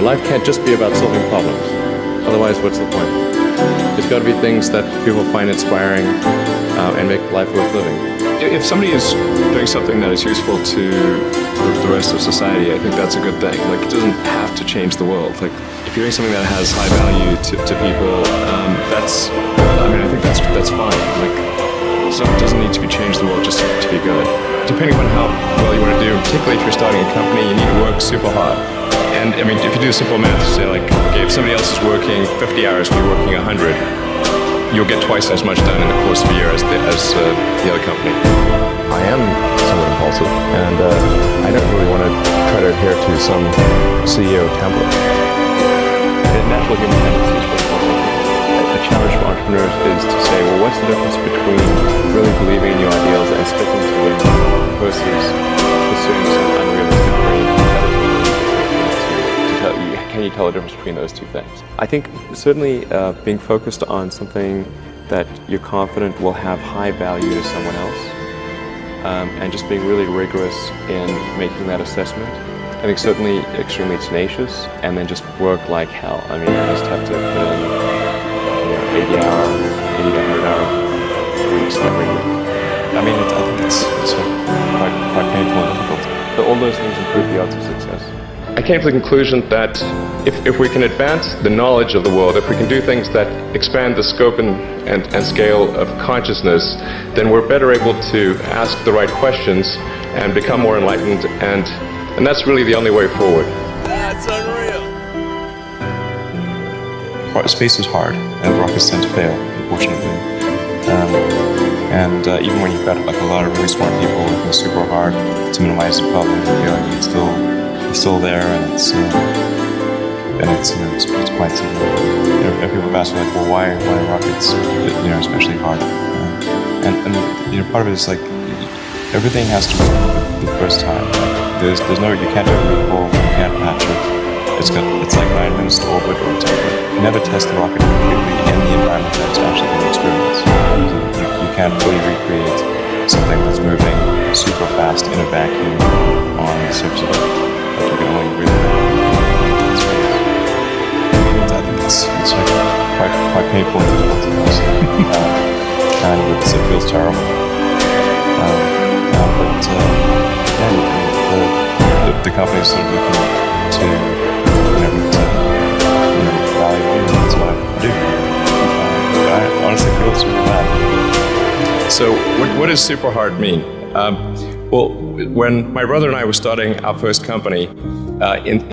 life can't just be about solving problems. Otherwise, what's the point? There's got to be things that people find inspiring and make life worth living. If somebody is doing something that is useful to the rest of society, I think that's a good thing. Like, it doesn't have to change the world. Like, if you're doing something that has high value to people, I think that's fine. Like, stuff doesn't need to be changed the world just to be good. Depending on how well you want to do, particularly if you're starting a company, you need to work super hard. And I mean, if you do simple math, say like, okay, if somebody else is working 50 hours and you're working 100, you'll get twice as much done in the course of a year as the other company. I am somewhat impulsive, and I don't really want to try to adhere to some CEO template. The natural human tendencies for a challenge for entrepreneurs is to say, well, what's the difference between really believing in your ideals and sticking to them versus pursuing some unrealistic dream? Can you tell the difference between those two things? I think certainly being focused on something that you're confident will have high value to someone else, and just being really rigorous in making that assessment. I think certainly extremely tenacious, and then just work like hell. I mean, you just have to put in 80 to 100 hour weeks every week. I mean, I think it's quite painful and difficult. But all those things improve the odds of success. I came to the conclusion that if we can advance the knowledge of the world, if we can do things that expand the scope and scale of consciousness, then we're better able to ask the right questions and become more enlightened, and that's really the only way forward. That's unreal. Space is hard, and rockets tend to fail, unfortunately. Even when you've got like a lot of really smart people working super hard to minimize the problem, it's still there, and it's quite simple. If people have asked me like, well, why rockets? Especially hard, and part of it is like everything has to work the first time. Like, there's no, you can't do a recall, you can't patch it. It's like 9 minutes to orbit or temper. You never test the rocket completely in the environment that it's actually going to experience. You can't fully recreate something that's moving super fast in a vacuum on the surface of Earth. But you can only really in space. I think it's like quite painful and difficult, and it feels terrible. The company's sort of looking to value, and that's what I do. I honestly feel super bad. So what does super hard mean? Well, when my brother and I were starting our first company, in